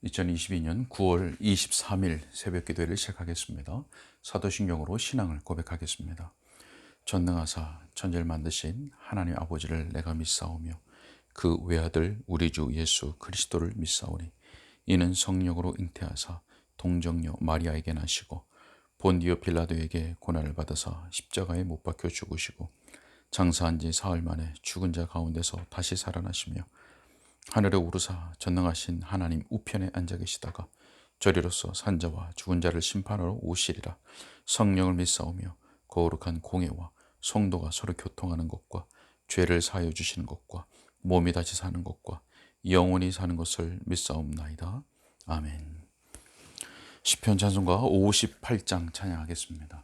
2022년 9월 23일 새벽 기도회를 시작하겠습니다. 사도신경으로 신앙을 고백하겠습니다. 전능하사 천지를 만드신 하나님 아버지를 내가 믿사오며 그 외아들 우리 주 예수 그리스도를 믿사오니 이는 성령으로 잉태하사 동정녀 마리아에게 나시고 본디오 빌라도에게 고난을 받아사 십자가에 못 박혀 죽으시고 장사한 지 사흘 만에 죽은 자 가운데서 다시 살아나시며 하늘에 오르사 전능하신 하나님 우편에 앉아 계시다가 저리로서 산자와 죽은 자를 심판하러 오시리라. 성령을 믿사오며 거룩한 공예와 성도가 서로 교통하는 것과 죄를 사하여 주시는 것과 몸이 다시 사는 것과 영원히 사는 것을 믿사옵나이다. 아멘. 시편 찬송가 58장 찬양하겠습니다.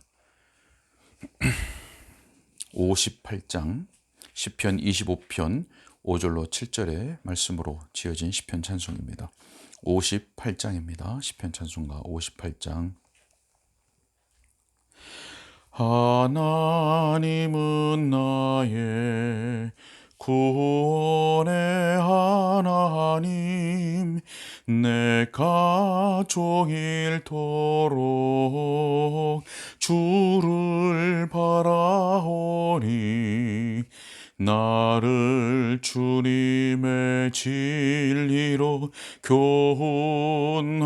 58장 시편 25편 5절로 7절의 말씀으로 지어진 시편 찬송입니다. 58장입니다. 시편 찬송가 58장. 하나님은 나의 구원의 하나님, 내가 종일토록 주를 바라오니 나를 주님의 진리로 교훈하여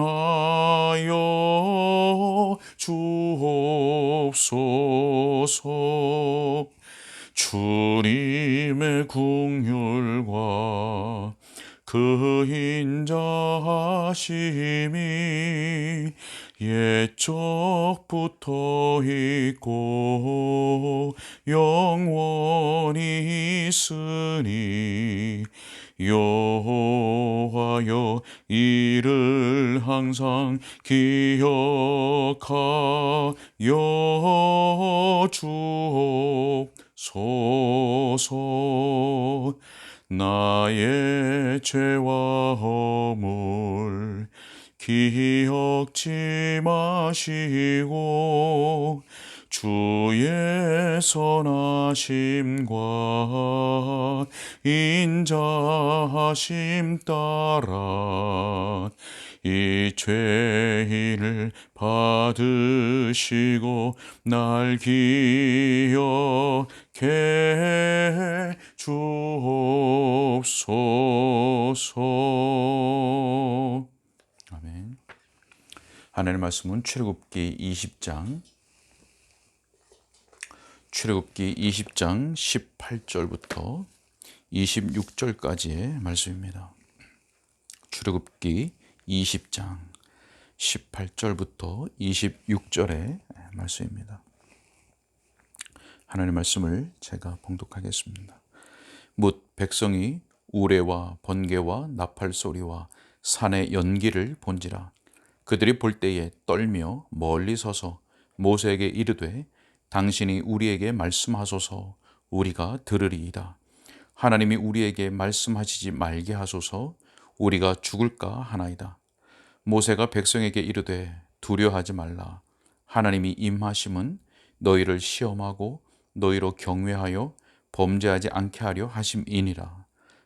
주옵소서. 주님의 긍휼과 그 인자하심이 옛적부터 있고 영원히 있으니 여호와여 이를 항상 기억하여 주옵소서. 나의 죄와 허물 기억지 마시고 주의 선하심과 인자하심 따라 이 죄인을 받으시고 날 기억해 주옵소서. 아멘. 하나님의 말씀은 출애굽기 20장 18절부터 26절까지의 말씀입니다. 출애굽기 20장 18절부터 26절의 말씀입니다. 하나님의 말씀을 제가 봉독하겠습니다. 뭇 백성이 우레와 번개와 나팔 소리와 산의 연기를 본지라. 그들이 볼 때에 떨며 멀리 서서 모세에게 이르되 당신이 우리에게 말씀하소서. 우리가 들으리이다. 하나님이 우리에게 말씀하시지 말게 하소서. 우리가 죽을까 하나이다. 모세가 백성에게 이르되 두려워하지 말라. 하나님이 임하심은 너희를 시험하고 너희로 경외하여 범죄하지 않게 하려 하심이니라.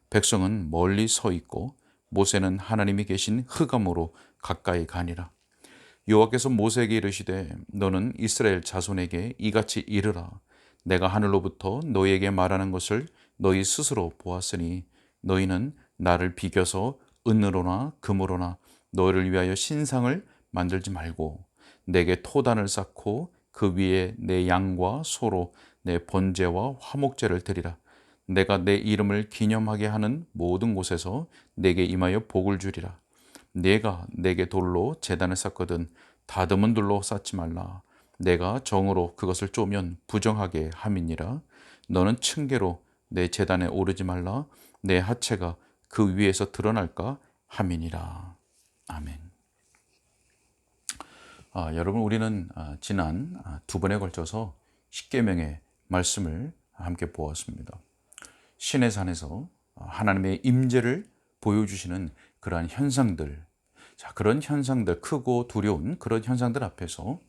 백성은 멀리 서 있고 모세는 하나님이 계신 흑암으로 가까이 가니라. 여호와께서 모세에게 이르시되 너는 이스라엘 자손에게 이같이 이르라. 내가 하늘로부터 너희에게 말하는 것을 너희 스스로 보았으니 너희는 나를 비겨서 은으로나 금으로나 너희를 위하여 신상을 만들지 말고 내게 토단을 쌓고 그 위에 내 양과 소로 내 번제와 화목제를 드리라. 내가 내 이름을 기념하게 하는 모든 곳에서 내게 임하여 복을 주리라. 내가 내게 돌로 제단을 쌓거든 다듬은 돌로 쌓지 말라. 내가 정으로 그것을 쪼면 부정하게 함이니라. 너는 층계로 내 제단에 오르지 말라. 내 하체가 그 위에서 드러날까 함이니라. 아멘. 여러분, 우리는 지난 두 번에 걸쳐서 십계명의 말씀을 함께 보았습니다. 신의 산에서 하나님의 임재를 보여주시는 그러한 현상들, 그런 현상들, 크고 두려운 그런 현상들 앞에서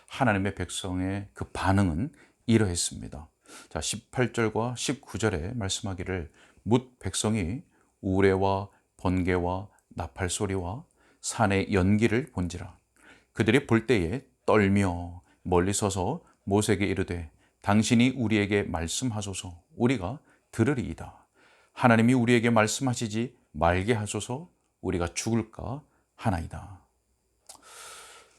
하나님의 백성의 그 반응은 이러했습니다. 18절과 19절에 말씀하기를 뭇 백성이 우레와 번개와 나팔 소리와 산의 연기를 본지라. 그들이 볼 때에 떨며 멀리 서서 모세에게 이르되 당신이 우리에게 말씀하소서 우리가 들으리이다. 하나님이 우리에게 말씀하시지 말게 하소서 우리가 죽을까 하나이다.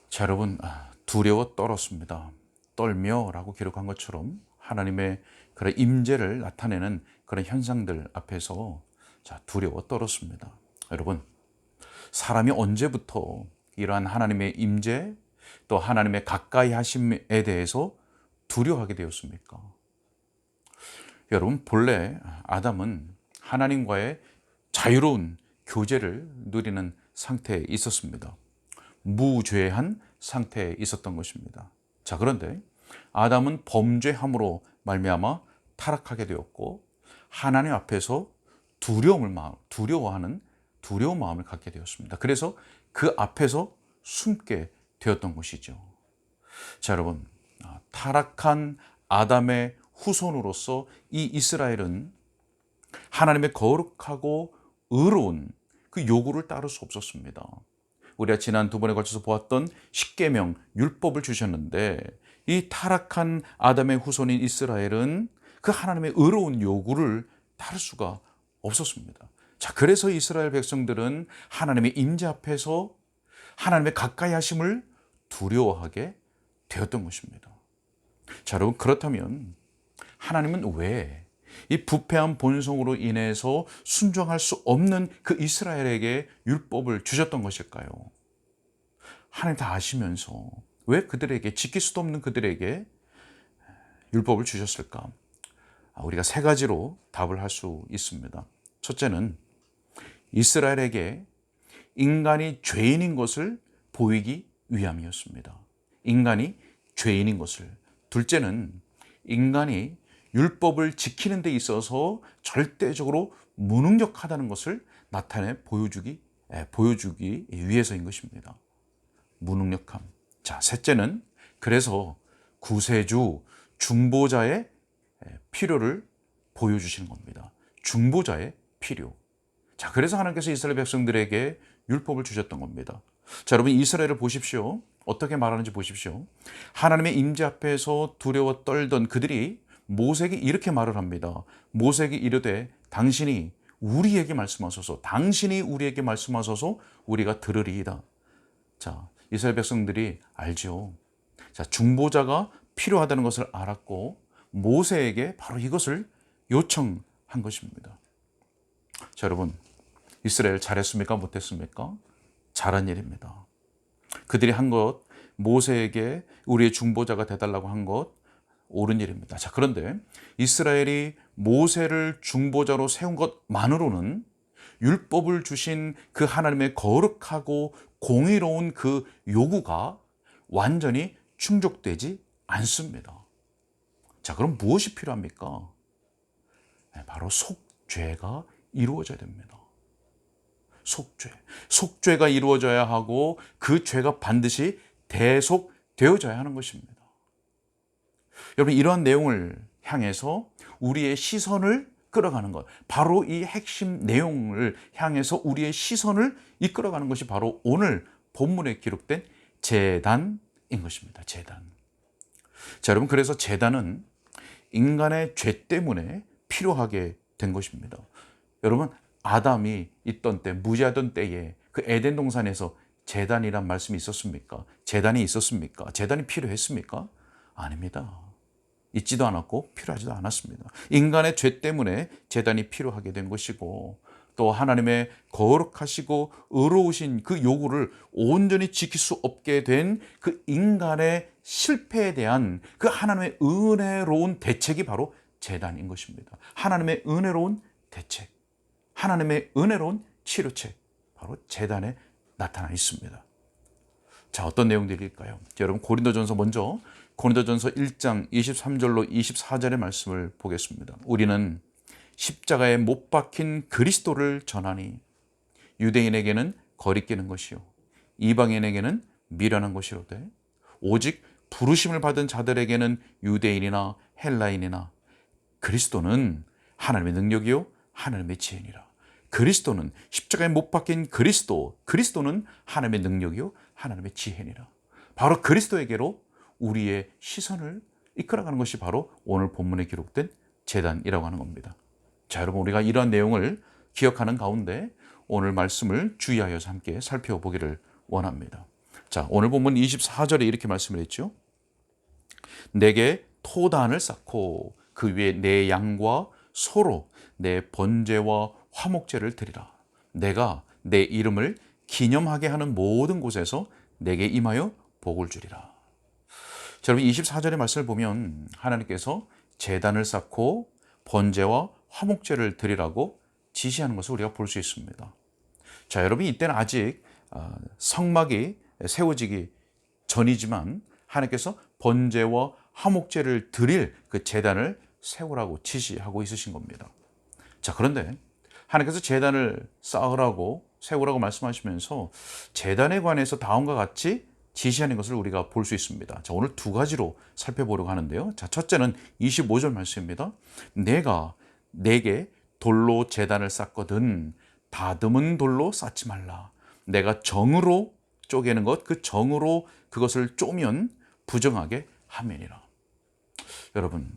자, 여러분, 두려워 떨었습니다. 떨며라고 기록한 것처럼 하나님의 그런 임재를 나타내는 그런 현상들 앞에서 두려워 떨었습니다. 여러분, 사람이 언제부터 이러한 하나님의 임재 또 하나님의 가까이 하심에 대해서 두려워하게 되었습니까? 여러분, 본래 아담은 하나님과의 자유로운 교제를 누리는 상태에 있었습니다. 무죄한 상태에 있었던 것입니다. 자, 그런데 아담은 범죄함으로 말미암아 타락하게 되었고 하나님 앞에서 두려운 마음을 갖게 되었습니다. 그래서 그 앞에서 숨게 되었던 것이죠. 자, 여러분, 타락한 아담의 후손으로서 이 이스라엘은 하나님의 거룩하고 의로운 그 요구를 따를 수 없었습니다. 우리가 지난 두 번에 걸쳐서 보았던 십계명 율법을 주셨는데 이 타락한 아담의 후손인 이스라엘은 그 하나님의 의로운 요구를 따를 수가 없었습니다. 자, 그래서 이스라엘 백성들은 하나님의 임재 앞에서 하나님의 가까이 하심을 두려워하게 되었던 것입니다. 자, 여러분, 그렇다면 하나님은 왜 이 부패한 본성으로 인해서 순종할 수 없는 그 이스라엘에게 율법을 주셨던 것일까요? 하나님 다 아시면서 왜 그들에게, 지킬 수도 없는 그들에게 율법을 주셨을까? 우리가 세 가지로 답을 할 수 있습니다. 첫째는 이스라엘에게 인간이 죄인인 것을 보이기 위함이었습니다. 인간이 죄인인 것을. 둘째는 인간이 율법을 지키는 데 있어서 절대적으로 무능력하다는 것을 나타내 보여주기 위해서인 것입니다. 무능력함. 자, 셋째는 그래서 구세주, 중보자의 필요를 보여주시는 겁니다. 중보자의 필요. 자, 그래서 하나님께서 이스라엘 백성들에게 율법을 주셨던 겁니다. 자, 여러분, 이스라엘을 보십시오. 어떻게 말하는지 보십시오. 하나님의 임재 앞에서 두려워 떨던 그들이 모세에게 이렇게 말을 합니다. 모세에게 이르되 당신이 우리에게 말씀하소서, 당신이 우리에게 말씀하소서 우리가 들으리이다. 자, 이스라엘 백성들이 알죠. 자, 중보자가 필요하다는 것을 알았고 모세에게 바로 이것을 요청한 것입니다. 자, 여러분, 이스라엘 잘했습니까? 못했습니까? 잘한 일입니다. 그들이 한 것, 모세에게 우리의 중보자가 되달라고 한 것, 옳은 일입니다. 자, 그런데 이스라엘이 모세를 중보자로 세운 것만으로는 율법을 주신 그 하나님의 거룩하고 공의로운 그 요구가 완전히 충족되지 않습니다. 자, 그럼 무엇이 필요합니까? 바로 속죄가 이루어져야 됩니다. 속죄가 이루어져야 하고 그 죄가 반드시 대속되어져야 하는 것입니다. 여러분, 이러한 내용을 향해서 우리의 시선을 끌어가는 것, 바로 이 핵심 내용을 향해서 우리의 시선을 이끌어가는 것이 바로 오늘 본문에 기록된 제단인 것입니다. 제단. 자, 여러분, 그래서 제단은 인간의 죄 때문에 필요하게 된 것입니다. 여러분, 아담이 있던 때, 무죄하던 때에 그 에덴 동산에서 제단이란 말씀이 있었습니까? 제단이 있었습니까? 제단이 필요했습니까? 아닙니다. 있지도 않았고 필요하지도 않았습니다. 인간의 죄 때문에 제단이 필요하게 된 것이고 또 하나님의 거룩하시고 의로우신 그 요구를 온전히 지킬 수 없게 된 그 인간의 실패에 대한 그 하나님의 은혜로운 대책이 바로 제단인 것입니다. 하나님의 은혜로운 대책, 하나님의 은혜로운 치료책, 바로 제단에 나타나 있습니다. 자, 어떤 내용들일까요? 여러분, 고린도전서 1장 23절로 24절의 말씀을 보겠습니다. 우리는 십자가에 못 박힌 그리스도를 전하니 유대인에게는 거리끼는 것이요 이방인에게는 미련한 것이로되 오직 부르심을 받은 자들에게는 유대인이나 헬라인이나 그리스도는 하나님의 능력이요 하나님의 지혜니라. 그리스도는 십자가에 못 박힌 그리스도는 하나님의 능력이요 하나님의 지혜니라. 바로 그리스도에게로 우리의 시선을 이끌어가는 것이 바로 오늘 본문에 기록된 제단이라고 하는 겁니다. 자, 여러분, 우리가 이러한 내용을 기억하는 가운데 오늘 말씀을 주의하여서 함께 살펴보기를 원합니다. 자, 오늘 본문 24절에 이렇게 말씀을 했죠. 내게 토단을 쌓고 그 위에 내 양과 소로 내 번제와 화목제를 드리라. 내가 내 이름을 기념하게 하는 모든 곳에서 내게 임하여 복을 주리라. 자, 여러분, 24절의 말씀을 보면 하나님께서 제단을 쌓고 번제와 화목제를 드리라고 지시하는 것을 우리가 볼 수 있습니다. 자, 여러분, 이때는 아직 성막이 세워지기 전이지만 하나님께서 번제와 화목제를 드릴 그 제단을 세우라고 지시하고 있으신 겁니다. 자, 그런데 하나님께서 제단을 쌓으라고 세우라고 말씀하시면서 제단에 관해서 다음과 같이 지시하는 것을 우리가 볼 수 있습니다. 자, 오늘 두 가지로 살펴보려고 하는데요. 자, 첫째는 25절 말씀입니다. 내가 내게 돌로 제단을 쌓거든 다듬은 돌로 쌓지 말라. 내가 정으로 쪼개는 것, 그 정으로 그것을 쪼면 부정하게 함이니라. 여러분,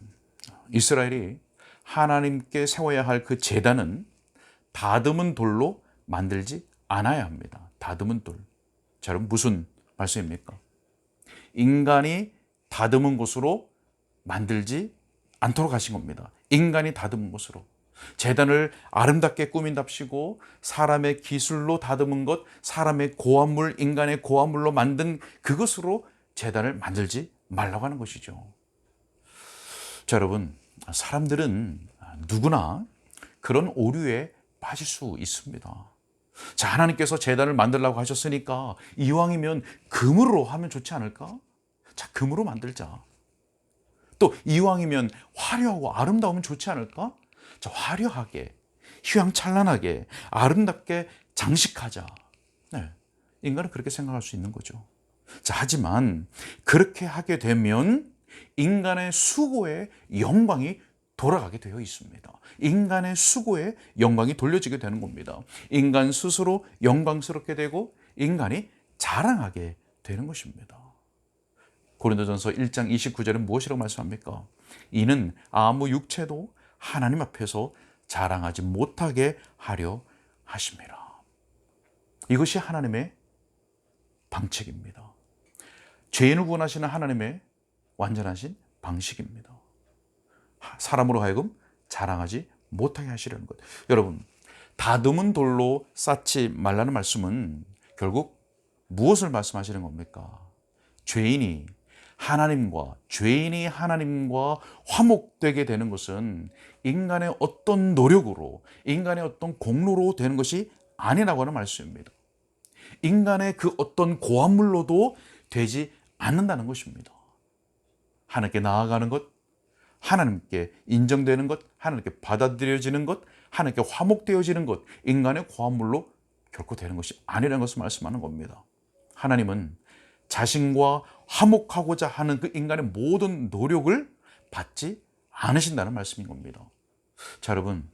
이스라엘이 하나님께 세워야 할 그 제단은 다듬은 돌로 만들지 않아야 합니다. 다듬은 돌. 자, 여러분, 무슨 말씀입니까? 인간이 다듬은 곳으로 만들지 않도록 하신 겁니다. 인간이 다듬은 곳으로. 제단을 아름답게 꾸민답시고 사람의 기술로 다듬은 것, 사람의 고안물, 인간의 고안물로 만든 그것으로 제단을 만들지 말라고 하는 것이죠. 자, 여러분, 사람들은 누구나 그런 오류에 빠질 수 있습니다. 자, 하나님께서 제단을 만들라고 하셨으니까 이왕이면 금으로 하면 좋지 않을까? 자, 금으로 만들자. 또 이왕이면 화려하고 아름다우면 좋지 않을까? 자, 화려하게, 휘황찬란하게, 아름답게 장식하자. 네, 인간은 그렇게 생각할 수 있는 거죠. 자, 하지만 그렇게 하게 되면 인간의 수고의 영광이 돌아가게 되어 있습니다. 인간의 수고의 영광이 돌려지게 되는 겁니다. 인간 스스로 영광스럽게 되고 인간이 자랑하게 되는 것입니다. 고린도전서 1장 29절은 무엇이라고 말씀합니까? 이는 아무 육체도 하나님 앞에서 자랑하지 못하게 하려 하심이라. 이것이 하나님의 방책입니다. 죄인을 구원하시는 하나님의 완전하신 방식입니다. 사람으로 하여금 자랑하지 못하게 하시려는 것. 여러분, 다듬은 돌로 쌓지 말라는 말씀은 결국 무엇을 말씀하시는 겁니까? 죄인이 하나님과 화목되게 되는 것은 인간의 어떤 노력으로, 인간의 어떤 공로로 되는 것이 아니라고 하는 말씀입니다. 인간의 그 어떤 고안물로도 되지 않는다는 것입니다. 하나님께 나아가는 것, 하나님께 인정되는 것, 하나님께 받아들여지는 것, 하나님께 화목되어지는 것, 인간의 고안물로 결코 되는 것이 아니라는 것을 말씀하는 겁니다. 하나님은 자신과 화목하고자 하는 그 인간의 모든 노력을 받지 않으신다는 말씀인 겁니다. 자, 여러분,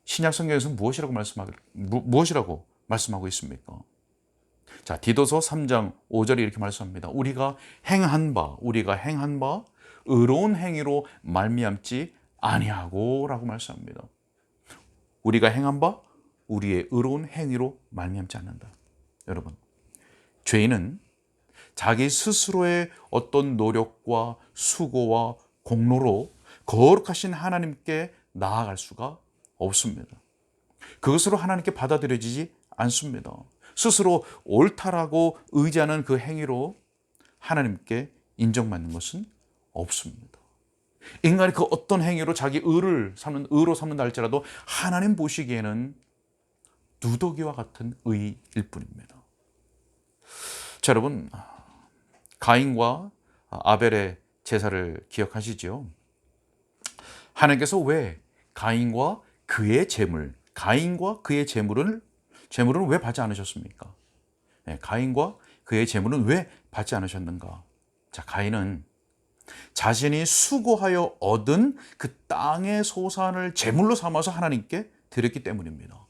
신약 성경에서 무엇이라고 말씀하고 있습니까? 자, 디도서 3장 5절에 이렇게 말씀합니다. 우리가 행한 바 의로운 행위로 말미암지 아니하고라고 말씀합니다. 우리가 행한 바 우리의 의로운 행위로 말미암지 않는다. 여러분, 죄인은 자기 스스로의 어떤 노력과 수고와 공로로 거룩하신 하나님께 나아갈 수가 없습니다. 그것으로 하나님께 받아들여지지 않습니다. 스스로 옳다라고 의지하는 그 행위로 하나님께 인정받는 것은 없습니다. 인간이 그 어떤 행위로 자기 의로 삼는다 할지라도 하나님 보시기에는 누더기와 같은 의일 뿐입니다. 자, 여러분, 가인과 아벨의 제사를 기억하시죠? 하나님께서 왜 가인과 그의 제물을 왜 받지 않으셨습니까? 네, 가인과 그의 제물은 왜 받지 않으셨는가? 자, 가인은 자신이 수고하여 얻은 그 땅의 소산을 제물로 삼아서 하나님께 드렸기 때문입니다.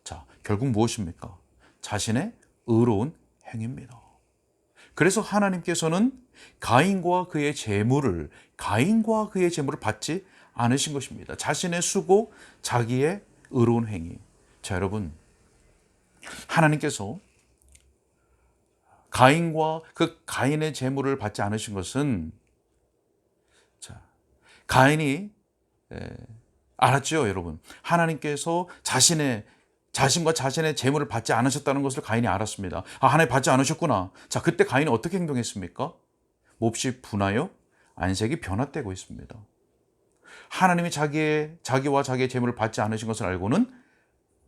자, 결국 무엇입니까? 자신의 의로운 행위입니다. 그래서 하나님께서는 가인과 그의 재물을 받지 않으신 것입니다. 자신의 수고, 자기의 의로운 행위. 자, 여러분, 하나님께서 가인의 재물을 받지 않으신 것은, 자, 가인이 알았죠, 여러분. 하나님께서 자신과 자신의 재물을 받지 않으셨다는 것을 가인이 알았습니다. 하나님 받지 않으셨구나. 자, 그때 가인이 어떻게 행동했습니까? 몹시 분하여 안색이 변화되고 있습니다. 하나님이 자기와 자기의 재물을 받지 않으신 것을 알고는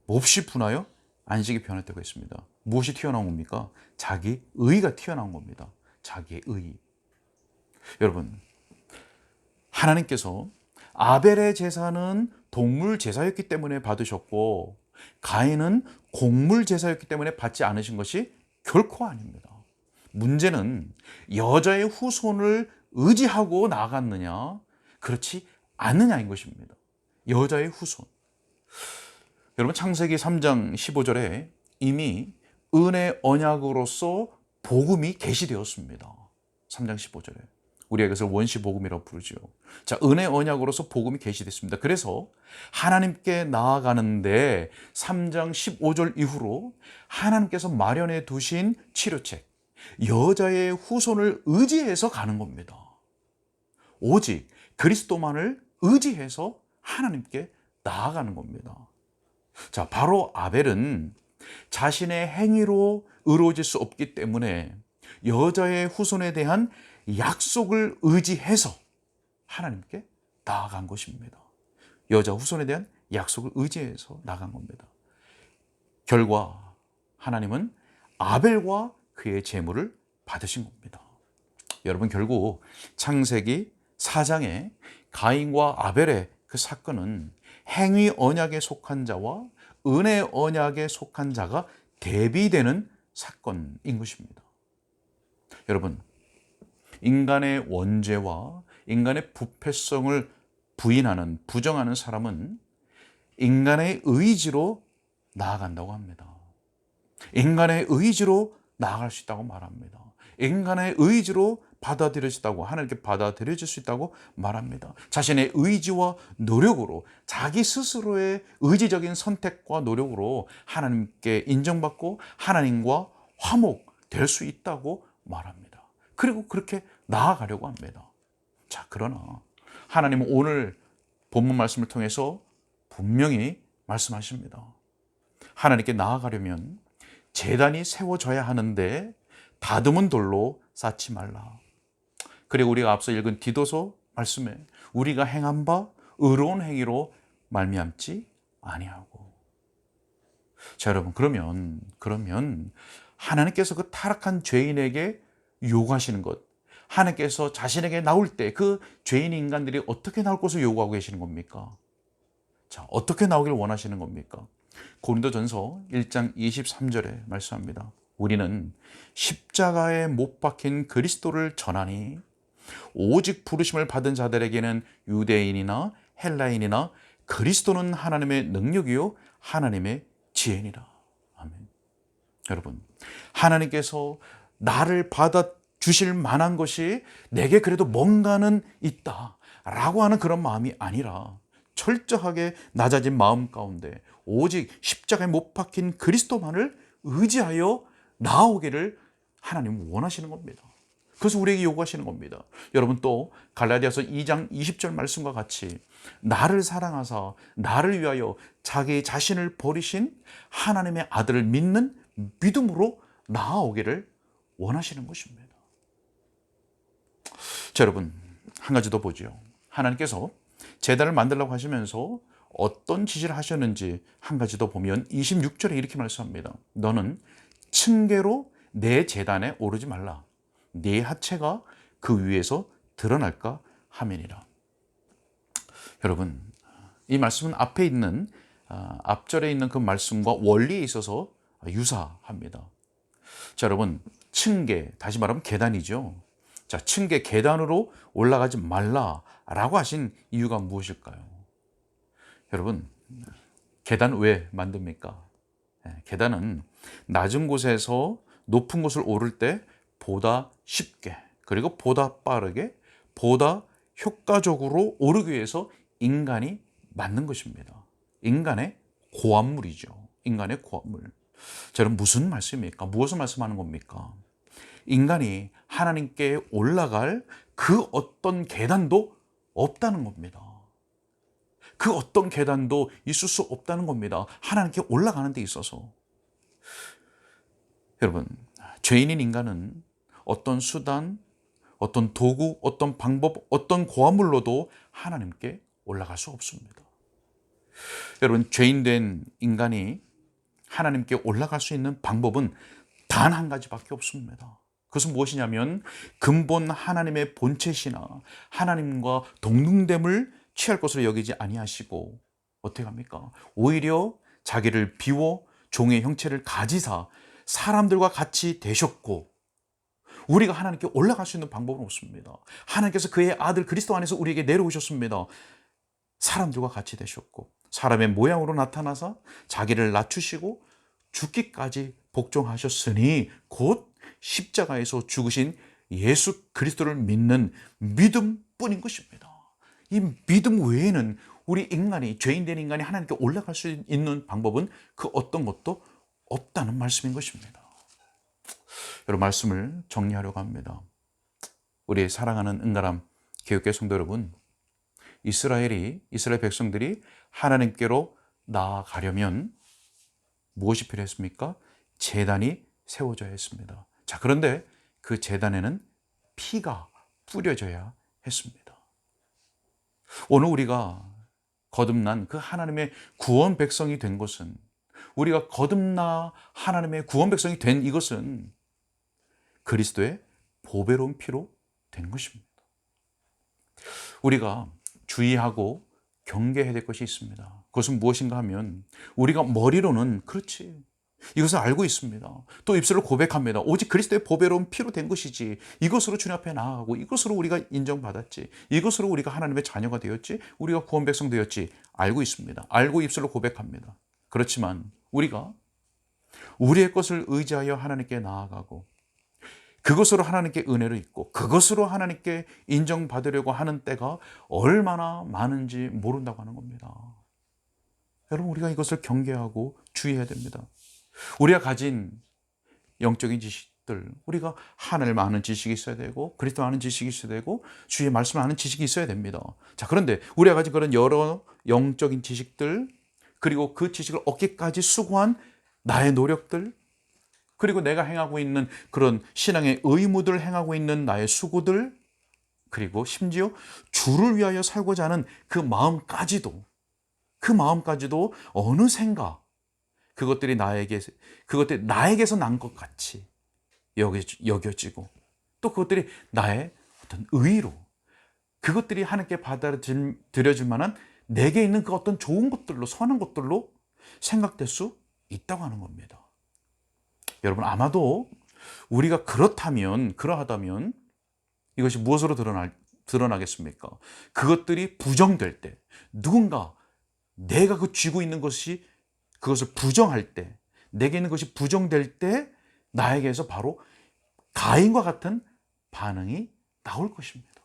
몹시 분하여 안색이 변화되고 있습니다. 무엇이 튀어나온 겁니까? 자기 의가 튀어나온 겁니다. 자기의 의. 여러분, 하나님께서 아벨의 제사는 동물 제사였기 때문에 받으셨고, 가인은 곡물 제사였기 때문에 받지 않으신 것이 결코 아닙니다. 문제는 여자의 후손을 의지하고 나아갔느냐, 그렇지 않느냐인 것입니다. 여자의 후손. 여러분, 창세기 3장 15절에 이미 은혜 언약으로서 복음이 계시되었습니다. 3장 15절에. 우리가 그것을 원시 복음이라고 부르죠. 자, 은혜 언약으로서 복음이 계시됐습니다. 그래서 하나님께 나아가는데 3장 15절 이후로 하나님께서 마련해 두신 치료책, 여자의 후손을 의지해서 가는 겁니다. 오직 그리스도만을 의지해서 하나님께 나아가는 겁니다. 자, 바로 아벨은 자신의 행위로 의로워질 수 없기 때문에 여자의 후손에 대한 약속을 의지해서 하나님께 나아간 것입니다. 여자 후손에 대한 약속을 의지해서 나간 겁니다. 결과 하나님은 아벨과 그의 재물을 받으신 겁니다. 여러분, 결국 창세기 4장의 가인과 아벨의 그 사건은 행위 언약에 속한 자와 은혜 언약에 속한 자가 대비되는 사건인 것입니다. 여러분, 인간의 원죄와 인간의 부패성을 부정하는 사람은 인간의 의지로 나아간다고 합니다. 인간의 의지로 나아갈 수 있다고 말합니다. 인간의 의지로 하나님께 받아들여질 수 있다고 말합니다. 자신의 의지와 노력으로, 자기 스스로의 의지적인 선택과 노력으로 하나님께 인정받고 하나님과 화목될 수 있다고 말합니다. 그리고 그렇게 나아가려고 합니다. 자, 그러나 하나님은 오늘 본문 말씀을 통해서 분명히 말씀하십니다. 하나님께 나아가려면 제단이 세워져야 하는데 다듬은 돌로 쌓지 말라. 그리고 우리가 앞서 읽은 디도서 말씀에 우리가 행한 바 의로운 행위로 말미암지 아니하고. 자, 여러분, 그러면 하나님께서 그 타락한 죄인에게 요구하시는 것, 하나님께서 자신에게 나올 때 그 죄인 인간들이 어떻게 나올 것을 요구하고 계시는 겁니까? 자, 어떻게 나오길 원하시는 겁니까? 고린도전서 1장 23절에 말씀합니다. 우리는 십자가에 못 박힌 그리스도를 전하니 오직 부르심을 받은 자들에게는 유대인이나 헬라인이나 그리스도는 하나님의 능력이요 하나님의 지혜니라. 아멘. 여러분, 하나님께서 나를 받아주실 만한 것이 내게 그래도 뭔가는 있다라고 하는 그런 마음이 아니라 철저하게 낮아진 마음 가운데 오직 십자가에 못 박힌 그리스도만을 의지하여 나오기를 하나님은 원하시는 겁니다. 그래서 우리에게 요구하시는 겁니다. 여러분, 또 갈라디아서 2장 20절 말씀과 같이 나를 사랑하사 나를 위하여 자기 자신을 버리신 하나님의 아들을 믿는 믿음으로 나아오기를 원하시는 것입니다. 자, 여러분, 한 가지 더 보죠. 하나님께서 제단을 만들라고 하시면서 어떤 지시를 하셨는지 한 가지 더 보면 26절에 이렇게 말씀합니다. 너는 층계로 내 제단에 오르지 말라. 네 하체가 그 위에서 드러날까 함이니라. 여러분, 이 말씀은 앞절에 있는 그 말씀과 원리에 있어서 유사합니다. 자, 여러분, 층계, 다시 말하면 계단이죠. 자, 층계 계단으로 올라가지 말라라고 하신 이유가 무엇일까요? 여러분, 계단 왜 만듭니까? 계단은 낮은 곳에서 높은 곳을 오를 때 보다 쉽게, 그리고 보다 빠르게, 보다 효과적으로 오르기 위해서 인간이 만든 것입니다. 인간의 고안물이죠. 인간의 고안물. 저는 무슨 말씀입니까? 무엇을 말씀하는 겁니까? 인간이 하나님께 올라갈 그 어떤 계단도 없다는 겁니다. 그 어떤 계단도 있을 수 없다는 겁니다. 하나님께 올라가는 데 있어서. 여러분, 죄인인 인간은 어떤 수단, 어떤 도구, 어떤 방법, 어떤 고화물로도 하나님께 올라갈 수 없습니다. 여러분, 죄인된 인간이 하나님께 올라갈 수 있는 방법은 단 한 가지밖에 없습니다. 그것은 무엇이냐면 근본 하나님의 본체시나 하나님과 동등됨을 취할 것으로 여기지 아니하시고 어떻게 합니까? 오히려 자기를 비워 종의 형체를 가지사 사람들과 같이 되셨고, 우리가 하나님께 올라갈 수 있는 방법은 없습니다. 하나님께서 그의 아들 그리스도 안에서 우리에게 내려오셨습니다. 사람들과 같이 되셨고 사람의 모양으로 나타나서 자기를 낮추시고 죽기까지 복종하셨으니 곧 십자가에서 죽으신 예수 그리스도를 믿는 믿음뿐인 것입니다. 이 믿음 외에는 우리 인간이, 죄인된 인간이 하나님께 올라갈 수 있는 방법은 그 어떤 것도 없다는 말씀인 것입니다. 여러분, 말씀을 정리하려고 합니다. 우리 사랑하는 은가람 교육계 성도 여러분, 이스라엘 백성들이 하나님께로 나아가려면 무엇이 필요했습니까? 제단이 세워져야 했습니다. 자, 그런데 그 제단에는 피가 뿌려져야 했습니다. 오늘 우리가 거듭난 그 하나님의 구원 백성이 된 것은, 우리가 거듭나 하나님의 구원 백성이 된 이것은 그리스도의 보배로운 피로 된 것입니다. 우리가 주의하고 경계해야 될 것이 있습니다. 그것은 무엇인가 하면 우리가 머리로는 그렇지, 이것을 알고 있습니다. 또 입술로 고백합니다. 오직 그리스도의 보배로운 피로 된 것이지, 이것으로 주님 앞에 나아가고 이것으로 우리가 인정받았지, 이것으로 우리가 하나님의 자녀가 되었지, 우리가 구원 백성 되었지, 알고 있습니다. 알고 입술로 고백합니다. 그렇지만 우리가 우리의 것을 의지하여 하나님께 나아가고 그것으로 하나님께 은혜를 입고 그것으로 하나님께 인정받으려고 하는 때가 얼마나 많은지 모른다고 하는 겁니다. 여러분, 우리가 이것을 경계하고 주의해야 됩니다. 우리가 가진 영적인 지식들, 우리가 하늘 아는 지식이 있어야 되고 그리스도 아는 지식이 있어야 되고 주의 말씀을 아는 지식이 있어야 됩니다. 자, 그런데 우리가 가진 그런 여러 영적인 지식들, 그리고 그 지식을 얻기까지 수고한 나의 노력들, 그리고 내가 행하고 있는 그런 신앙의 의무들을 행하고 있는 나의 수고들, 그리고 심지어 주를 위하여 살고자 하는 그 마음까지도 어느샌가 그것들이 나에게서 난 것 같이 여겨지고, 또 그것들이 나의 어떤 의로, 그것들이 하나님께 받아들여질 만한 내게 있는 그 어떤 좋은 것들로, 선한 것들로 생각될 수 있다고 하는 겁니다. 여러분, 아마도 우리가 그러하다면 이것이 무엇으로 드러나겠습니까? 그것들이 부정될 때, 누군가 내가 쥐고 있는 것이, 그것을 부정할 때, 내게 있는 것이 부정될 때 나에게서 바로 가인과 같은 반응이 나올 것입니다.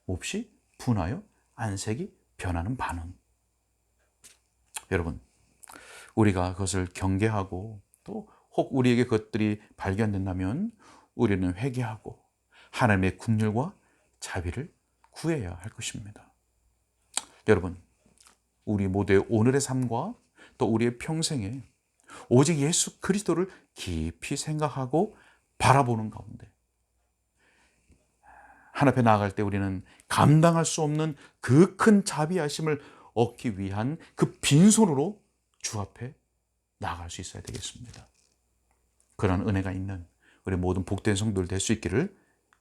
몹시 분하여 안색이 변하는 반응. 여러분, 우리가 그것을 경계하고 또 혹 우리에게 그것들이 발견된다면 우리는 회개하고 하나님의 긍휼과 자비를 구해야 할 것입니다. 여러분, 우리 모두의 오늘의 삶과 또 우리의 평생에 오직 예수 그리스도를 깊이 생각하고 바라보는 가운데 하나님 앞에 나아갈 때 우리는 감당할 수 없는 그 큰 자비하심을 얻기 위한 그 빈손으로 주 앞에 나아갈 수 있어야 되겠습니다. 그런 은혜가 있는 우리 모든 복된 성도들 될 수 있기를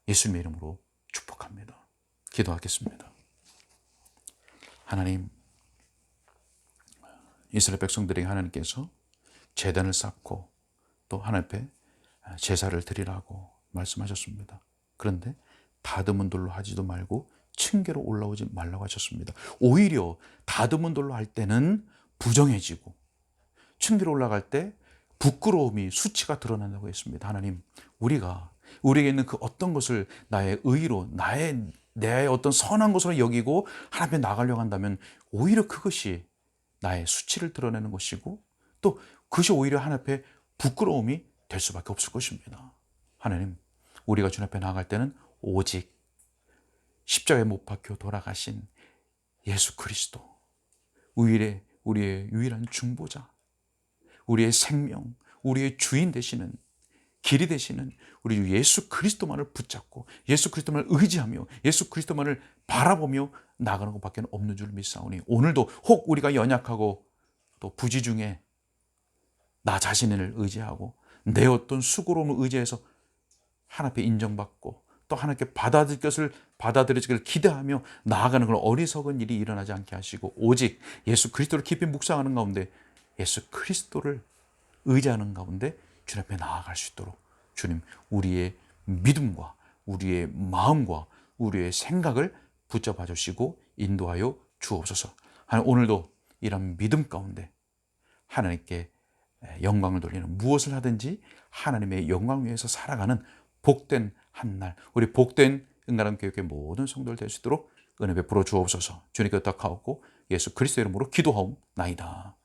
예수님의 이름으로 축복합니다. 기도하겠습니다. 하나님, 이스라엘 백성들에게 하나님께서 제단을 쌓고 또 하나님 앞에 제사를 드리라고 말씀하셨습니다. 그런데 다듬은 돌로 하지도 말고 층계로 올라오지 말라고 하셨습니다. 오히려 다듬은 돌로 할 때는 부정해지고 층계로 올라갈 때 부끄러움이 수치가 드러난다고 했습니다. 하나님, 우리에게 있는 그 어떤 것을 나의 의로, 내 어떤 선한 것으로 여기고 하나님 앞에 나가려고 한다면 오히려 그것이 나의 수치를 드러내는 것이고 또 그것이 오히려 하나님 앞에 부끄러움이 될 수밖에 없을 것입니다. 하나님, 우리가 주님 앞에 나아갈 때는 오직 십자가에 못 박혀 돌아가신 예수 그리스도, 우리의 유일한 중보자, 우리의 생명, 우리의 주인 되시는, 길이 되시는 우리 주 예수 그리스도만을 붙잡고 예수 그리스도만을 의지하며 예수 그리스도만을 바라보며 나가는 것밖에 없는 줄 믿사오니, 오늘도 혹 우리가 연약하고 또 부지 중에 나 자신을 의지하고 내 어떤 수고로움을 의지해서 하나님 앞에 인정받고 또 하나님께 받아들여지기를 기대하며 나아가는 그런 어리석은 일이 일어나지 않게 하시고, 오직 예수 그리스도를 깊이 묵상하는 가운데 예수 그리스도를 의지하는 가운데 주님 앞에 나아갈 수 있도록 주님, 우리의 믿음과 우리의 마음과 우리의 생각을 붙잡아 주시고 인도하여 주옵소서. 하나님, 오늘도 이런 믿음 가운데 하나님께 영광을 돌리는, 무엇을 하든지 하나님의 영광 위에서 살아가는 복된 한날, 우리 복된 은가람 교육의 모든 성도들 될 수 있도록 은혜 베풀어 주옵소서. 주님께 부탁하옵고 예수 그리스도 이름으로 기도하옵나이다.